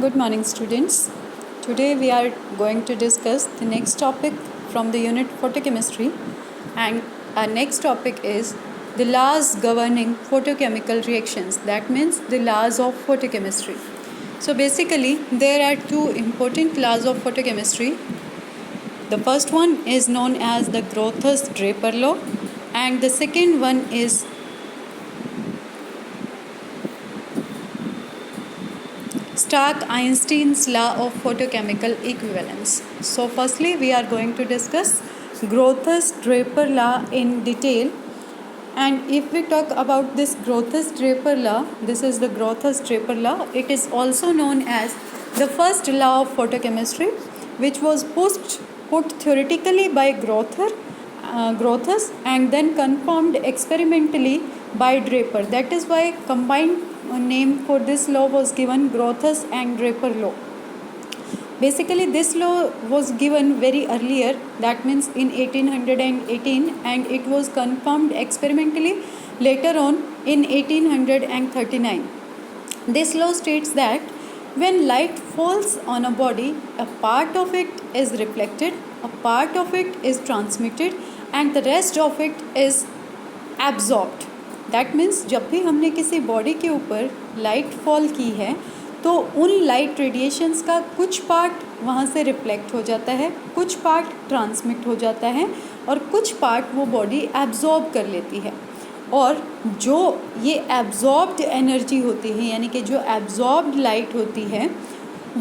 Good morning, students. Today we are going to discuss the next topic from the unit photochemistry, and our next topic is the laws governing photochemical reactions. That means the laws of photochemistry. So basically, there are two important laws of photochemistry. The first one is known as the Grotthuss-Draper law, and the second one is Stark-Einstein's law of photochemical equivalence. So firstly, we are going to discuss Grotthuss-Draper law in detail. And if we talk about this Grotthuss-Draper law, this is the Grotthuss-Draper law. It is also known as the first law of photochemistry, which was put theoretically by Grotthuss and then confirmed experimentally by Draper. That is why combined name for this law was given Grotthuss and Draper law. Basically, this law was given very earlier, that means in 1818, and it was confirmed experimentally later on in 1839. This law states that when light falls on a body, a part of it is reflected, a part of it is transmitted, and the rest of it is absorbed. That means जब भी हमने किसी body के ऊपर light fall की है तो उन लाइट रेडिएशंस का कुछ पार्ट वहाँ से रिफ्लेक्ट हो जाता है, कुछ पार्ट ट्रांसमिट हो जाता है और कुछ पार्ट वो बॉडी एब्जॉर्ब कर लेती है. और जो ये एब्जॉर्ब्ड एनर्जी होती है, यानी कि जो एब्जॉर्ब्ड लाइट होती है,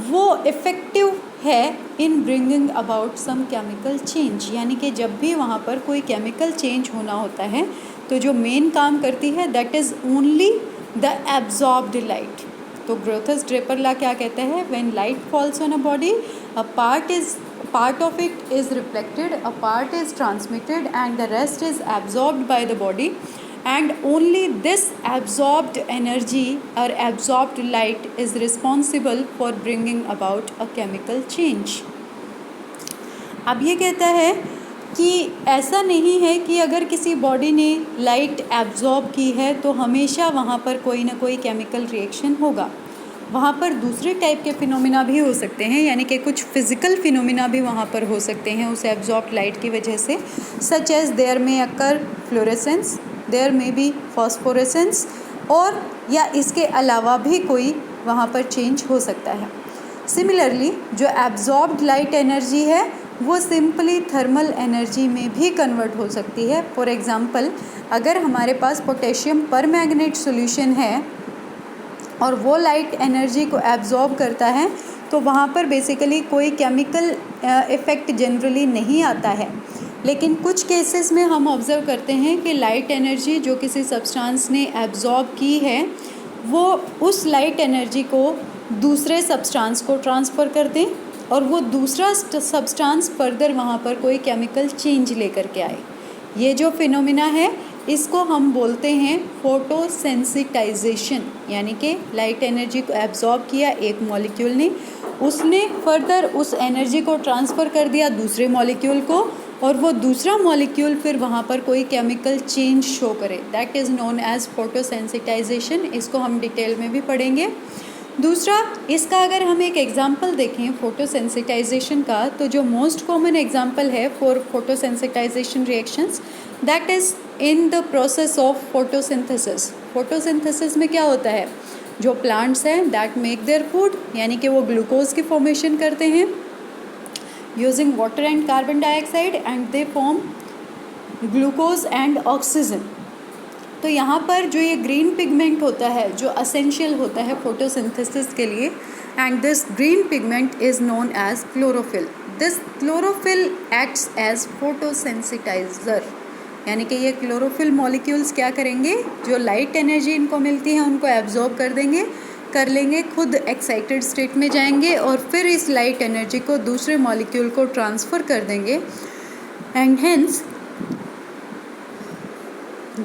वो इफ़ेक्टिव है in bringing about some chemical change. यानी कि जब भी वहाँ पर कोई केमिकल चेंज होना होता है तो जो मेन काम करती है that is only the absorbed light. तो ग्रोथस-ड्रेपर लॉ क्या कहता है? When light falls on a body, a part of it is reflected, a part is transmitted and the rest is absorbed by the body, and only this absorbed energy or absorbed light is responsible for bringing about a chemical change. अब ये कहता है कि ऐसा नहीं है कि अगर किसी बॉडी ने लाइट एब्जॉर्ब की है तो हमेशा वहाँ पर कोई ना कोई केमिकल रिएक्शन होगा. वहाँ पर दूसरे टाइप के फिनोमिना भी हो सकते हैं, यानी कि कुछ फिज़िकल फिनोमिना भी वहाँ पर हो सकते हैं उस एब्जॉर्ब्ड लाइट की वजह से, सच एज देयर में अकर फ्लोरेसेंस, देयर में बी फॉस्फोरेसेंस, और या इसके अलावा भी कोई वहाँ पर चेंज हो सकता है. सिमिलरली जो एब्जॉर्ब्ड लाइट एनर्जी है वो सिंपली थर्मल एनर्जी में भी कन्वर्ट हो सकती है. फॉर एग्ज़ाम्पल, अगर हमारे पास पोटेशियम परमैंगनेट सॉल्यूशन है और वो लाइट एनर्जी को एब्जॉर्ब करता है तो वहाँ पर बेसिकली कोई केमिकल इफ़ेक्ट जनरली नहीं आता है. लेकिन कुछ केसेस में हम ऑब्ज़र्व करते हैं कि लाइट एनर्जी जो किसी सब्सटेंस ने एब्जॉर्ब की है वो उस लाइट एनर्जी को दूसरे सब्सटेंस को ट्रांसफ़र कर दें और वो दूसरा सब्सटेंस फर्दर वहाँ पर कोई केमिकल चेंज लेकर के आए. ये जो फिनोमिना है इसको हम बोलते हैं फोटोसेंसिटाइजेशन. यानी कि लाइट एनर्जी को एब्जॉर्ब किया एक मॉलिक्यूल ने, उसने फर्दर उस एनर्जी को ट्रांसफ़र कर दिया दूसरे मॉलिक्यूल को और वो दूसरा मॉलिक्यूल फिर वहाँ पर कोई केमिकल चेंज शो करे. That is known as photosensitization. इसको हम डिटेल में भी पढ़ेंगे. दूसरा, इसका अगर हम एक एग्जांपल देखें फोटोसेंसिटाइजेशन का, तो जो मोस्ट कॉमन एग्जांपल है for photosensitization reactions that is in the process of photosynthesis. Photosynthesis में क्या होता है? जो प्लांट्स हैं दैट मेक देयर फूड, यानी कि वो ग्लूकोज की फॉर्मेशन करते हैं using water and carbon dioxide and they form glucose and oxygen. तो यहाँ पर जो ये ग्रीन पिगमेंट होता है जो असेंशियल होता है फोटोसिंथेसिस के लिए, and this green pigment is known as chlorophyll. This chlorophyll acts as photosensitizer. यानी कि ये क्लोरोफिल मॉलिक्यूल्स क्या करेंगे? जो लाइट एनर्जी इनको मिलती है उनको एब्जॉर्ब कर लेंगे, खुद एक्साइटेड स्टेट में जाएंगे और फिर इस लाइट एनर्जी को दूसरे मॉलिक्यूल को ट्रांसफ़र कर देंगे, and hence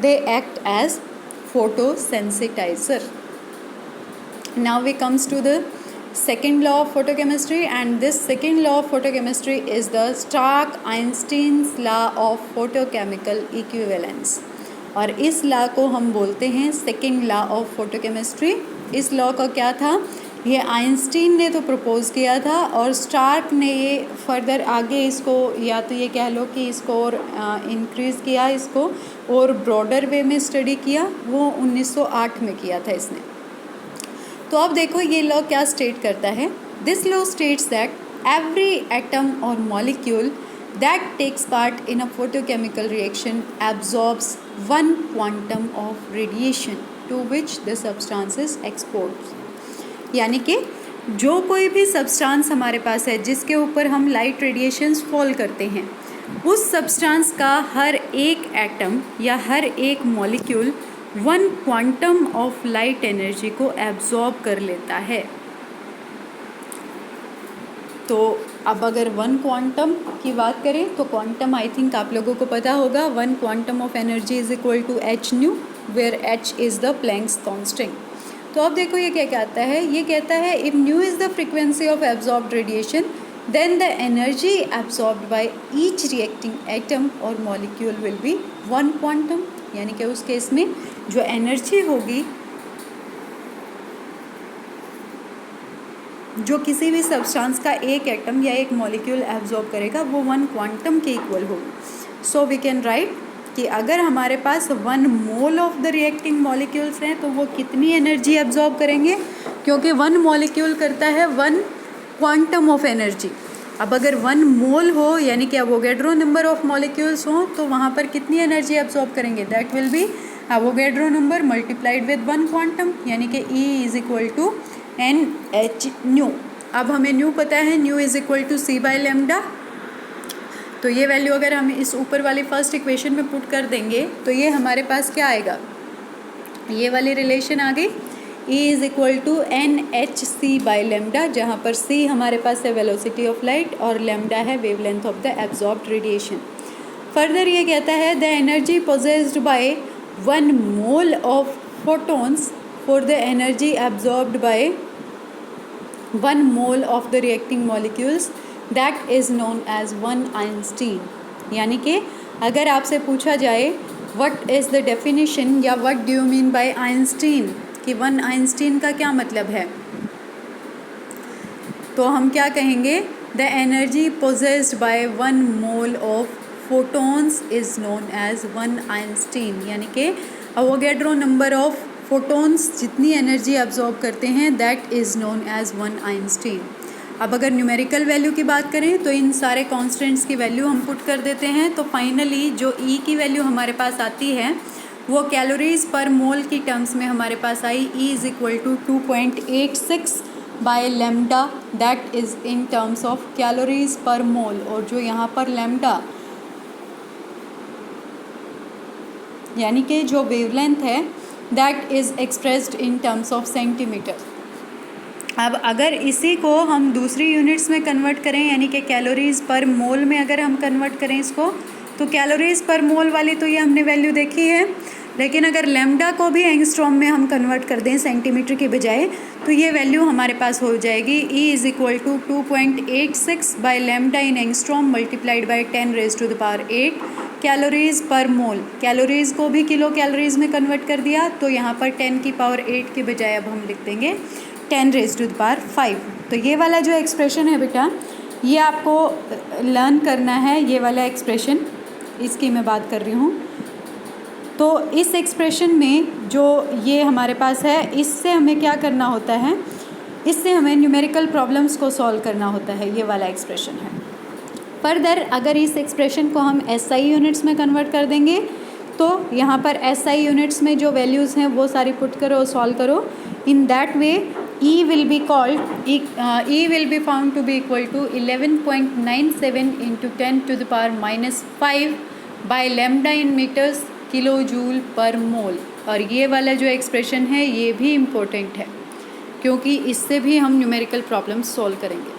they act as photosensitizer. Now we comes to the second law of photochemistry, and this second law of photochemistry is the Stark-Einstein's law of photochemical equivalence. और इस law को हम बोलते हैं second law of photochemistry. इस law का क्या था ये आइंस्टीन ने तो प्रपोज किया था और स्टार्क ने ये फर्दर आगे इसको, या तो ये कह लो कि इसको और इंक्रीज़ किया, इसको और ब्रॉडर वे में स्टडी किया, वो 1908 में किया था इसने। तो अब देखो ये लॉ क्या स्टेट करता है। This law states that every atom और molecule that takes part in a photochemical reaction absorbs one quantum of radiation to which the substance is exposed। यानी कि जो कोई भी सब्सटेंस हमारे पास है जिसके ऊपर हम लाइट रेडिएशंस फॉल करते हैं, उस सब्सटेंस का हर एक एटम या हर एक molecule 1 quantum of light energy को एब्जॉर्ब कर लेता है। तो अब अगर 1 क्वांटम की बात करें तो क्वांटम आई थिंक आप लोगों को पता होगा, 1 quantum of energy is equal to h nu, where h is the Planck's constant. तो अब देखो ये क्या कहता है, ये कहता है if nu is the frequency of absorbed radiation then the energy absorbed by each reacting atom और मॉलिक्यूल विल बी 1 क्वांटम। यानी कि उस केस में जो एनर्जी होगी जो किसी भी सब्सटेंस का एक एटम या एक मॉलिक्यूल एब्जॉर्ब करेगा वो 1 क्वांटम के इक्वल होगी। सो वी कैन राइट कि अगर हमारे पास 1 mole of the reacting molecules हैं तो वो कितनी एनर्जी एब्जॉर्ब करेंगे, क्योंकि 1 मॉलिक्यूल करता है 1 क्वांटम ऑफ एनर्जी। अब अगर 1 मोल हो यानी कि एवोगैड्रो नंबर ऑफ मॉलिक्यूल्स हो तो वहाँ पर कितनी एनर्जी एब्जॉर्ब करेंगे, that will be Avogadro number multiplied with 1 quantum, यानी कि E is equal to NH nu. अब हमें न्यू पता है, nu is equal to C by lambda. तो ये वैल्यू अगर हम इस ऊपर वाली फर्स्ट इक्वेशन में पुट कर देंगे तो ये हमारे पास क्या आएगा, ये वाली रिलेशन आ गई, E is equal to NHC by lambda, जहाँ पर C हमारे पास है वेलोसिटी ऑफ लाइट और लेमडा है wavelength of the absorbed radiation. Further ये कहता है the energy possessed by 1 mole of photons for the energy absorbed by 1 mole of the reacting molecules that is known as 1 Einstein. यानी कि अगर आपसे पूछा जाए व्हाट इज़ द डेफिनेशन या what do you mean by Einstein, कि 1 Einstein का क्या मतलब है, तो हम क्या कहेंगे, the energy possessed by 1 mole of photons is known as 1 Einstein. यानी कि अवोगैड्रो नंबर ऑफ फोटॉन्स जितनी एनर्जी एब्जॉर्ब करते हैं that is known as 1 Einstein. अब अगर न्यूमेरिकल वैल्यू की बात करें तो इन सारे कॉन्स्टेंट्स की वैल्यू हम पुट कर देते हैं, तो फाइनली जो E की वैल्यू हमारे पास आती है वो कैलोरीज़ पर मोल की टर्म्स में हमारे पास आई, E is equal to 2.86 by lambda, that is in terms of calories per mole. और जो यहाँ पर लेमडा यानी कि जो वेवलेंथ है that is expressed in terms of centimetre. अब अगर इसी को हम दूसरी यूनिट्स में कन्वर्ट करें यानी कि कैलोरीज़ पर मोल में अगर हम कन्वर्ट करें इसको, तो कैलोरीज़ पर मोल वाली तो ये हमने वैल्यू देखी है, लेकिन अगर लेमडा को भी एंगस्ट्रॉम में हम कन्वर्ट कर दें सेंटीमीटर के बजाय तो ये वैल्यू हमारे पास हो जाएगी E is equal to 2.86 by lambda in angstrom multiplied by 10⁻⁸ calories per mole. Calories को भी किलो कैलोरीज़ में कन्वर्ट कर दिया तो यहाँ पर 10⁸ के बजाय अब हम लिख देंगे 10⁵ तो ये वाला जो एक्सप्रेशन है बेटा ये आपको लर्न करना है, ये वाला एक्सप्रेशन इसकी मैं बात कर रही हूँ। तो इस एक्सप्रेशन में जो ये हमारे पास है इससे हमें क्या करना होता है, इससे हमें न्यूमेरिकल प्रॉब्लम्स को सॉल्व करना होता है, ये वाला एक्सप्रेशन है। फर्दर अगर इस एक्सप्रेशन को हम SI यूनिट्स में कन्वर्ट कर देंगे तो यहाँ पर SI यूनिट्स में जो वैल्यूज़ हैं वो सारी पुट करो और सॉल्व करो। In that way E will be found to be equal to 11.97 into 10 to the power minus 5 by lambda in meters kilo joule per mole. और ये वाला जो एक्सप्रेशन है ये भी इम्पोर्टेंट है क्योंकि इससे भी हम न्यूमेरिकल प्रॉब्लम्स सॉल्व करेंगे।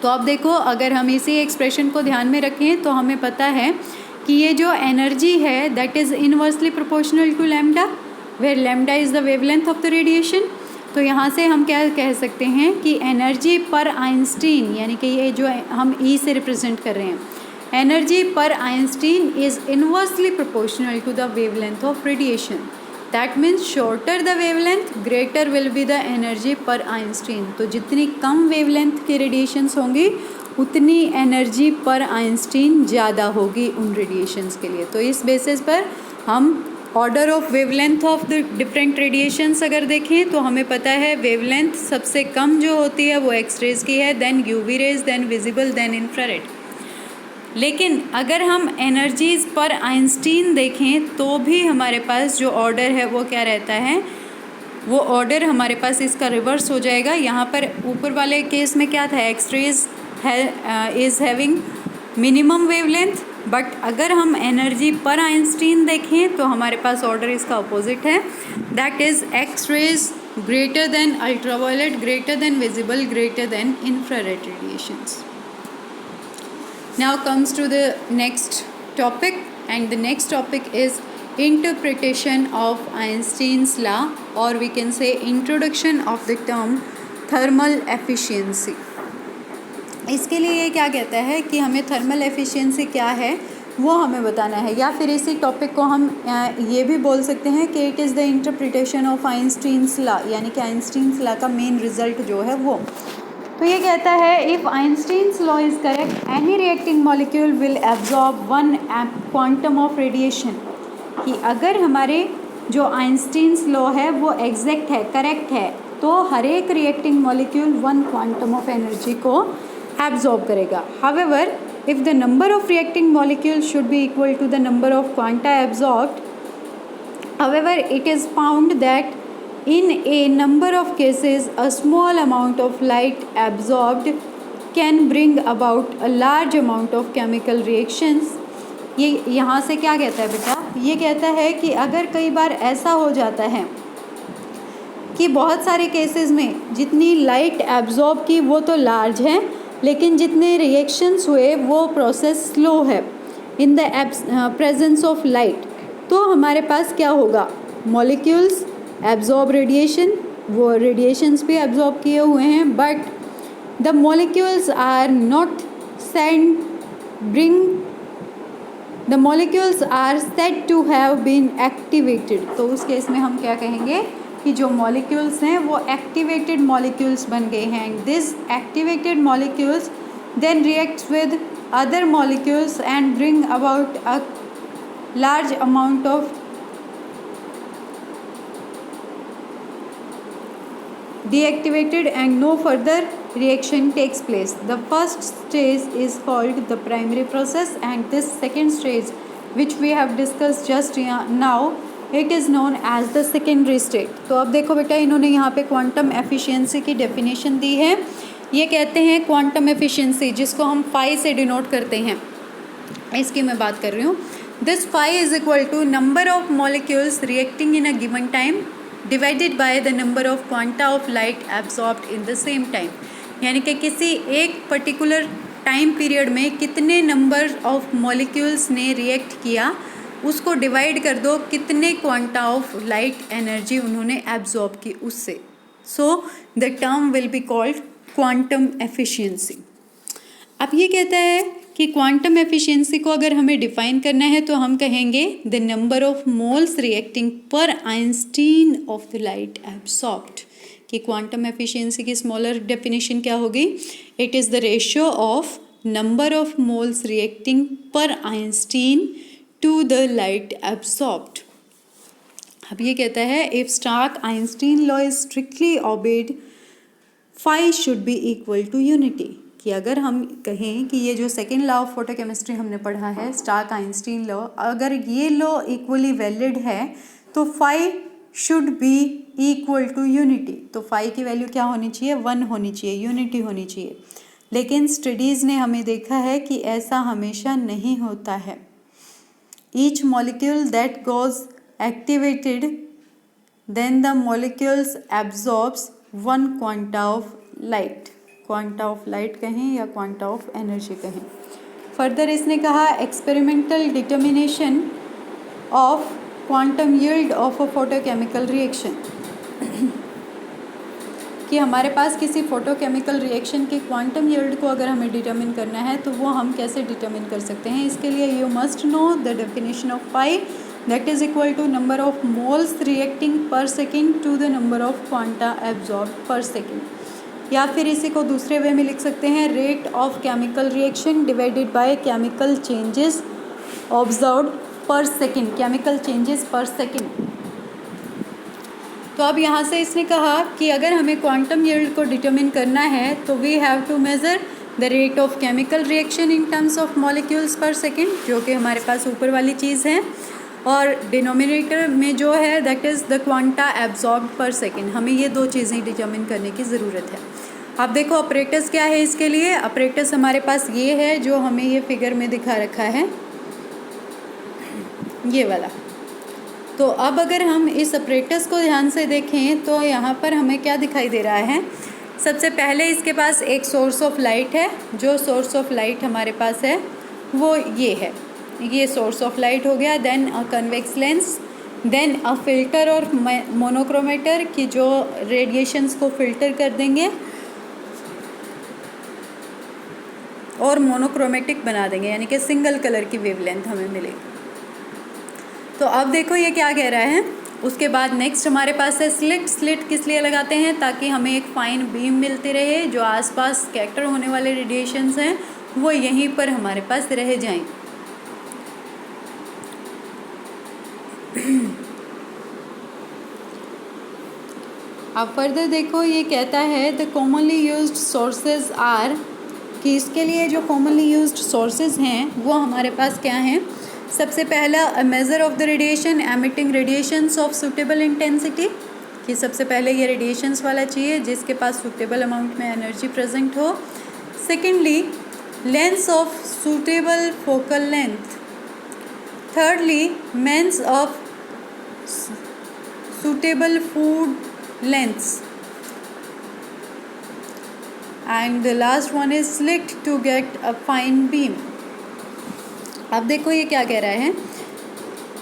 तो अब देखो अगर हम इसी एक्सप्रेशन को ध्यान में रखें तो हमें पता है कि ये जो एनर्जी है that is inversely proportional to lambda, where lambda is the wavelength of the radiation. तो यहाँ से हम क्या कह सकते हैं कि एनर्जी पर आइंस्टीन यानी कि ये जो हम E से रिप्रेजेंट कर रहे हैं, energy per einstein is inversely proportional to the wavelength of radiation. That means shorter the wavelength greater will be the energy per einstein. तो जितनी कम वेवलेंथ की रेडिएशंस होंगी उतनी एनर्जी पर आइंस्टीन ज़्यादा होगी उन रेडिएशंस के लिए। तो इस बेसिस पर हम order of wavelength of the different radiations अगर देखें तो हमें पता है वेवलेंथ सबसे कम जो होती है वो एक्स रेज की है, then UV rays, then visible, then infrared. लेकिन अगर हम एनर्जीज पर आइंस्टीन देखें तो भी हमारे पास जो ऑर्डर है वो क्या रहता है, वो ऑर्डर हमारे पास इसका रिवर्स हो जाएगा। यहाँ पर ऊपर वाले केस में क्या था, X rays is having minimum wavelength, but अगर हम एनर्जी पर आइंस्टीन देखें तो हमारे पास ऑर्डर इसका अपोजिट है, that is X rays greater than ultraviolet, greater than visible, greater than infrared radiations. Now comes to the next topic, and the next topic is interpretation of Einstein's law, or we can say introduction of the term thermal efficiency. इसके लिए ये क्या कहता है कि हमें thermal efficiency क्या है वो हमें बताना है, या फिर इसी टॉपिक को हम ये भी बोल सकते हैं कि it is the interpretation of Einstein's law, यानी कि आइंस्टीन्स लॉ का मेन रिजल्ट जो है वो। तो ये कहता है if Einstein's law is correct any reacting molecule will absorb 1 quantum of radiation, कि अगर हमारे जो आइंस्टीन्स लॉ है वो एग्जैक्ट है, करेक्ट है, तो हर एक reacting molecule 1 quantum of energy को एब्जॉर्ब करेगा। However if the number of reacting molecule should be equal to the number of quanta absorbed, however it is found that in a number of cases a small amount of light absorbed can bring about a large amount of chemical reactions। ये यहाँ से क्या कहता है बेटा, ये कहता है कि अगर कई बार ऐसा हो जाता है कि बहुत सारे केसेस में जितनी लाइट एब्जॉर्ब की वो तो लार्ज है, लेकिन जितने रिएक्शंस हुए वो प्रोसेस स्लो है in the presence of light, तो हमारे पास क्या होगा, मॉलिक्यूल्स एब्जॉर्ब रेडिएशन, वो रेडिएशंस भी एब्जॉर्ब किए हुए हैं, but the molecules are not the molecules are said to have been activated. तो उस केस में हम क्या कहेंगे कि जो मॉलिक्यूल्स हैं वो एक्टिवेटेड मॉलिक्यूल्स बन गए हैं, and this activated molecules then reacts with other molecules and bring about a large amount of deactivated and no further reaction takes place. The first stage is called the primary process, and this second stage which we have discussed just now, it is known as the secondary state. तो अब देखो बेटा, इन्होंने यहाँ पे quantum efficiency की definition दी है। ये कहते हैं क्वांटम एफिशिएंसी, जिसको हम फाई से डिनोट करते हैं, इसकी मैं बात कर रही हूँ। This phi is equal to number of molecules reacting in a given time divided by the number of quanta of light absorbed in the same time, यानी कि किसी एक पर्टिकुलर टाइम पीरियड में कितने नंबर ऑफ मॉलिक्यूल्स ने react किया उसको divide कर दो कितने क्वांटा ऑफ लाइट एनर्जी उन्होंने एब्जॉर्ब की उससे। So the term will be called quantum efficiency. अब ये कहता है कि क्वांटम एफिशिएंसी को अगर हमें डिफाइन करना है तो हम कहेंगे the number of moles reacting per einstein of the light absorbed, कि क्वांटम एफिशिएंसी की स्मॉलर डेफिनेशन क्या होगी, it is the ratio of number of moles reacting per einstein to the light absorbed. अब ये कहता है if Stark Einstein law is strictly obeyed phi should be equal to unity, कि अगर हम कहें कि ये जो सेकेंड लॉ ऑफ फोटोकेमिस्ट्री हमने पढ़ा है, स्टार्क आइंस्टीन लॉ, अगर ये लॉ इक्वली वैलिड है तो phi should be equal to unity. तो फाई की वैल्यू क्या होनी चाहिए, 1 होनी चाहिए, यूनिटी होनी चाहिए। लेकिन स्टडीज़ ने हमें देखा है कि ऐसा हमेशा नहीं होता है। Each molecule that goes activated then the molecules absorbs 1 quanta of light, quanta of light कहें या क्वांटा ऑफ एनर्जी कहें। फर्दर इसने कहा experimental determination of quantum yield of a photochemical reaction, कि हमारे पास किसी फोटोकेमिकल रिएक्शन की क्वांटम यील्ड को अगर हमें डिटर्मिन करना है तो वो हम कैसे डिटर्मिन कर सकते हैं। इसके लिए you must know the definition of phi, that is equal to number of moles reacting per second to the number of quanta absorb per second, या फिर इसी को दूसरे वे में लिख सकते हैं rate of chemical reaction divided by chemical changes observed पर सेकेंड, केमिकल चेंजेस पर सेकेंड। तो अब यहाँ से इसने कहा कि अगर हमें क्वांटम यील्ड को डिटरमिन करना है तो we have to measure the rate of chemical reaction in terms of molecules per second, जो कि हमारे पास ऊपर वाली चीज़ है, और डिनोमिनेटर में जो है that is the quanta absorbed पर सेकेंड। हमें ये दो चीज़ें डिटरमिन करने की ज़रूरत है। अब देखो ऑपरेटर्स क्या है इसके लिए। ऑपरेटर्स हमारे पास ये है जो हमें ये फिगर में दिखा रखा है, ये वाला। तो अब अगर हम इस ऑपरेटर्स को ध्यान से देखें तो यहाँ पर हमें क्या दिखाई दे रहा है। सबसे पहले इसके पास एक सोर्स ऑफ लाइट है, जो सोर्स ऑफ लाइट हमारे पास है वो ये है, ये सोर्स ऑफ लाइट हो गया। Then a convex lens, then a filter और मोनोक्रोमेटर की जो रेडिएशंस को फिल्टर कर देंगे और मोनोक्रोमेटिक बना देंगे, यानी कि सिंगल कलर की वेवलेंथ हमें मिलेगी। तो अब देखो ये क्या कह रहा है। उसके बाद नेक्स्ट हमारे पास है स्लिट। स्लिट किस लिए लगाते हैं, ताकि हमें एक फाइन बीम मिलती रहे, जो आसपास स्कैटर होने वाले रेडिएशंस हैं वो यहीं पर हमारे पास रह जाएं। अब फर्दर देखो ये कहता है the commonly used sources are, कि इसके लिए जो कॉमनली यूज्ड सोर्सेज हैं वो हमारे पास क्या हैं। सबसे पहला a measure of the radiation emitting radiations of suitable intensity, कि सबसे पहले ये रेडिएशंस वाला चाहिए जिसके पास सूटेबल अमाउंट में एनर्जी प्रेजेंट हो। Secondly lens of suitable focal length. Thirdly means of suitable food lengths, and the last one is slit to get a fine beam। अब देखो ये क्या कह रहा है।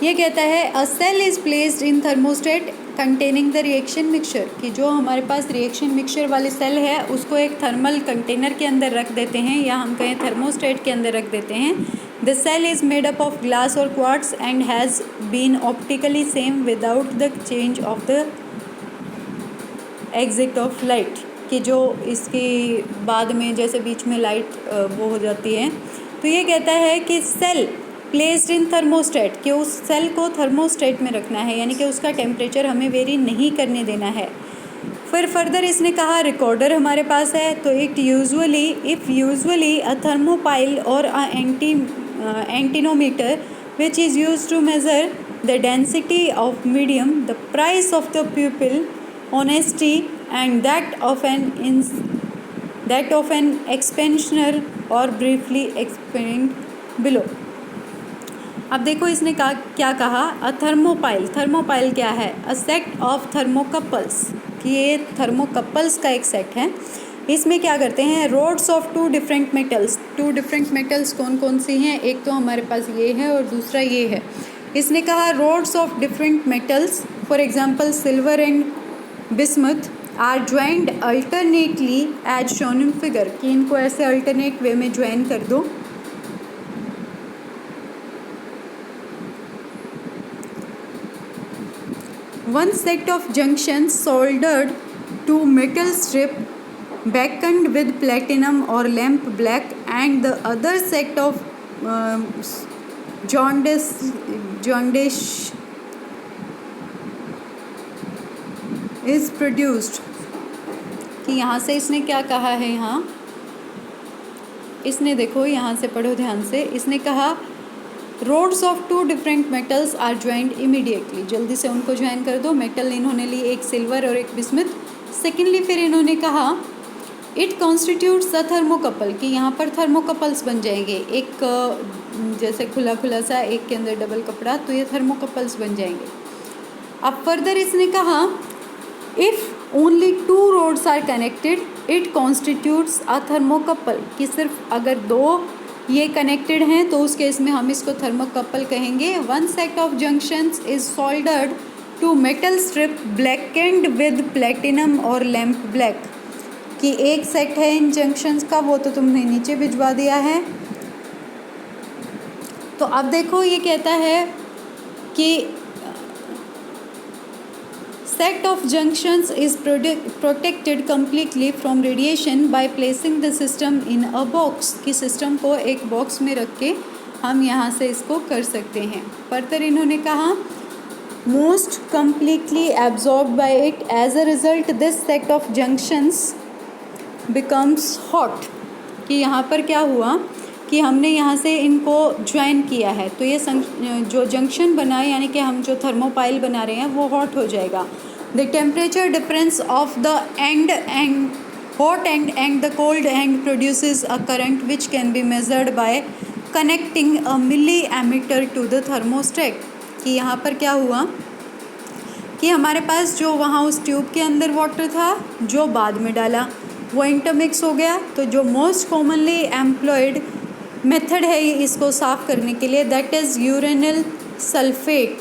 ये कहता है a cell is placed in thermostat containing the reaction mixture, कि जो हमारे पास रिएक्शन मिक्सचर वाली सेल है उसको एक थर्मल कंटेनर के अंदर रख देते हैं, या हम कहें थर्मोस्टेट के अंदर रख देते हैं। The cell is made up of glass और quartz and has been optically same without the change of the exit of light, कि जो इसके बाद में जैसे बीच में लाइट वो हो जाती है। तो ये कहता है कि सेल प्लेस्ड इन थर्मोस्टेट, कि उस सेल को थर्मोस्टेट में रखना है, यानी कि उसका टेम्परेचर हमें वेरी नहीं करने देना है। फिर फर्दर इसने कहा रिकॉर्डर हमारे पास है, तो इट यूजुअली अ थर्मोपाइल और a actinometer which is used to measure the density of medium, the price of the pupil, honesty and that of an expansioner or briefly explained below। अब देखो इसने क्या कहा। अ थर्मोपाइल क्या है। A set of thermocouples, कि ये thermocouples का एक सेट है। इसमें क्या करते हैं rods of two different metals कौन कौन सी हैं, एक तो हमारे पास ये है और दूसरा ये है। इसने कहा rods of different metals, for example silver and bismuth are joined alternately as shown in figure, कि इनको ऐसे अल्टरनेट वे में ज्वाइन कर दो। One set of junction soldered to metal strip blackened with platinum और lamp black and the other set of junctions is produced, कि यहाँ से इसने क्या कहा है। यहाँ इसने देखो यहाँ से पढ़ो ध्यान से। इसने कहा rods of two different metals are joined immediately, जल्दी से उनको ज्वाइन कर दो। मेटल इन्होंने ली एक सिल्वर और एक बिस्मथ। सेकेंडली फिर इन्होंने कहा इट कॉन्स्टिट्यूट्स अ थर्मोकपल, कि यहाँ पर थर्मोकपल्स बन जाएंगे, एक जैसे खुला खुला सा, एक के अंदर डबल कपड़ा, तो ये थर्मोकपल्स बन जाएंगे। अब फर्दर इसने कहा if only two rods are connected it constitutes a thermocouple, कि सिर्फ अगर दो ये कनेक्टेड हैं तो उस केस में हम इसको थर्मोकपल कहेंगे। One set of junctions is soldered to metal strip blackened with platinum और लैम्प ब्लैक, कि एक सेट है इन जंक्शंस का, वो तो तुमने नीचे भिजवा दिया है। तो अब देखो ये कहता है कि set of junctions is protected completely from radiation by placing the system in a box, कि सिस्टम को एक बॉक्स में रख के हम यहाँ से इसको कर सकते हैं. फर्दर इन्होंने कहा most completely absorbed by it, as a result this set of junctions becomes hot, कि यहाँ पर क्या हुआ कि हमने यहाँ से इनको ज्वाइन किया है तो ये जो जंक्शन बना है यानी कि हम जो थर्मोपाइल बना रहे हैं वो हॉट हो जाएगा. The temperature difference of the end hot and the cold end produces a current which can be measured by connecting a milliammeter to the thermostat. कि यहाँ पर क्या हुआ कि हमारे पास जो वहाँ उस ट्यूब के अंदर वाटर था जो बाद में डाला वो इंटरमिक्स हो गया. तो जो मोस्ट कॉमनली एम्प्लॉयड मेथड है इसको साफ़ करने के लिए that is uranyl sulphate.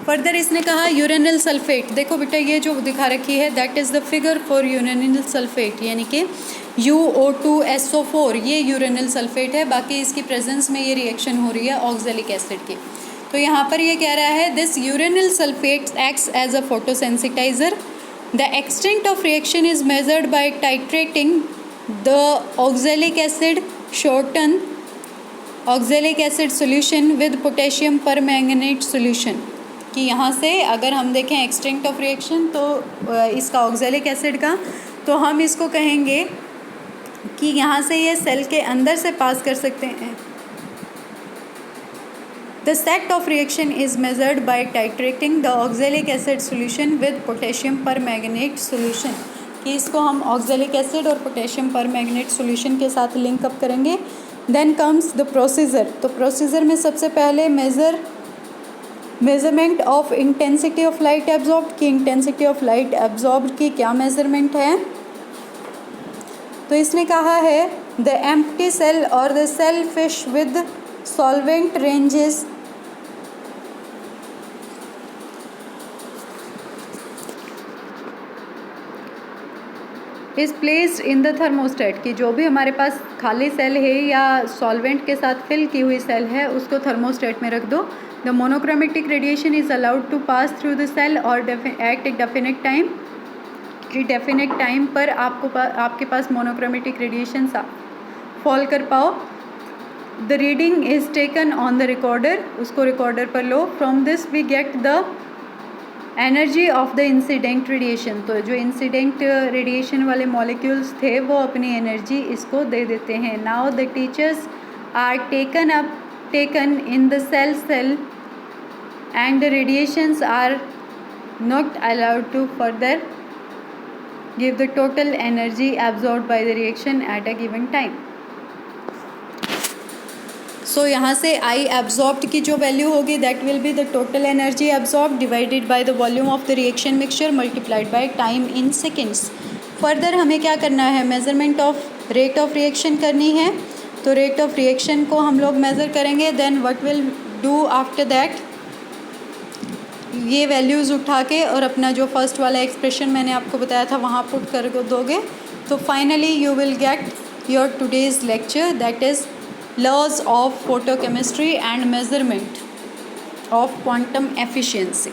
Further इसने कहा यूरेनिल सल्फेट. देखो बेटा ये जो दिखा रखी है that is the figure for uranyl sulphate यानी कि UO2SO4 ये यूरेनिल सल्फेट है. बाकी इसकी प्रेजेंस में ये रिएक्शन हो रही है ऑक्जेलिक एसिड की. तो यहाँ पर ये कह रहा है this uranyl sulphate acts as a photosensitizer. The extent of reaction is measured by titrating the oxalic acid shorten oxalic acid solution with potassium permanganate solution. कि यहाँ से अगर हम देखें एक्सटेंट ऑफ रिएक्शन तो इसका ऑक्जेलिक एसिड का तो हम इसको कहेंगे कि यहाँ से ये सेल के अंदर से पास कर सकते हैं. The set of reaction is measured by titrating the oxalic acid solution with potassium permanganate solution. कि इसको हम ऑक्जेलिक एसिड और पोटेशियम परमैंगनेट सॉल्यूशन के साथ लिंक अप करेंगे. Then comes the procedure. तो प्रोसीजर में सबसे पहले measurement of intensity of light absorbed. की इंटेंसिटी ऑफ लाइट एब्जॉर्ब्ड की क्या मेजरमेंट है. तो इसने कहा है द एम्प्टी सेल और the cell fish with solvent ranges is placed in the thermostat. कि जो भी हमारे पास खाली सेल है या सॉल्वेंट के साथ फिल की हुई सेल है उसको थर्मोस्टेट में रख दो. The monochromatic radiation is allowed to pass through the cell और एट ए डेफिनेट टाइम. कि डेफिनेट टाइम पर आपके पास मोनोक्रोमेटिक रेडिएशन फॉल कर पाओ. The reading is taken on the recorder. उसको रिकॉर्डर पर लो. From this we get the energy of the incident radiation. तो जो इंसिडेंट रेडिएशन वाले मॉलिक्यूल्स थे वो अपनी एनर्जी इसको दे देते हैं. Now the teachers are taken in the cell and the radiations are not allowed to further give the total energy absorbed by the reaction at a given time. So यहाँ से I absorbed की जो value होगी that will be the total energy absorbed divided by the volume of the reaction mixture multiplied by time in seconds. Further हमें क्या करना है measurement of rate of reaction करनी है. तो रेट ऑफ रिएक्शन को हम लोग मेज़र करेंगे. Then what will do after that ये वैल्यूज़ उठा के और अपना जो फर्स्ट वाला एक्सप्रेशन मैंने आपको बताया था वहाँ पुट कर दोगे. तो finally you will get your today's lecture that is laws of photochemistry and measurement of quantum efficiency.